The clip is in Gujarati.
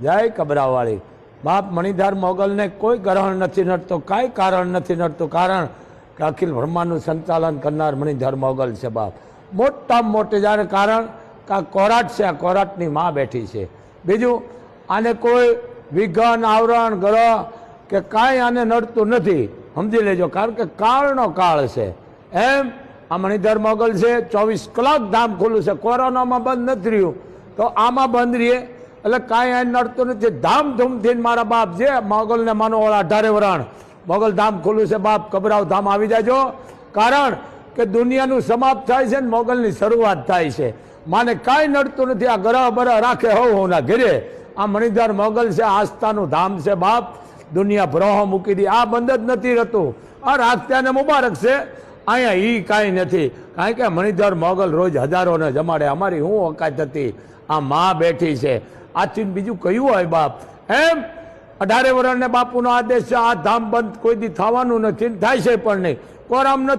જય કબરાવાળી બાપ મણિધાર મોગલને કોઈ ગ્રહણ નથી નડતો, કાંઈ કારણ નથી નડતું, કારણ કે અખિલ બ્રહ્માંડનું સંચાલન કરનાર મણિધાર મોગલ છે બાપ, મોટામાં મોટી. જ્યારે કારણ કે આ કોરાટ છે, આ કોરાટની માં બેઠી છે. બીજું આને કોઈ વિઘન આવરણ ગ્રહ કે કાંઈ આને નડતું નથી, સમજી લેજો, કારણ કે કાળનો કાળ છે. એમ આ મણિધાર મોગલ છે, 24 કલાક ધામ ખુલ્લું છે, કોરોનામાં બંધ નથી રહ્યું તો આમાં બંધ રહીએ એટલે કાંઈ આ નડતું નથી. ધામધૂમથી મારા બાપ જે મોગલને માનો 18 વરાણ મોગલ ધામ ખુલ્લું છે બાપ, કબરાવ ધામ આવી જાજો, કારણ કે દુનિયાનું સમાપ્ત થાય છે ને મોગલની શરૂઆત થાય છે. માને કાંઈ નડતું નથી, આ ગ્રહ બરહ રાખે હોના ઘેરે. આ મણિધાર મોગલ છે, આસ્થાનું ધામ છે બાપ, દુનિયા ભરોહો મૂકી દી, આ બંધ જ નથી રહેતું. આ રાખત્યાને મુબારક છે, અહીંયા ઈ કાંઈ નથી, કારણ કે મણિધાર મોગલ રોજ હજારોને જમાડે. અમારી શું ઓકાત હતી, આ માં બેઠી છે, આથી બીજું કયું હોય બાપ. એમ 18 વર્ષને બાપુનો આદેશ છે, આ ધામ બંધ કોઈ દી થવાનું નથી, થાય છે પણ નહીં. કોરામ નથી.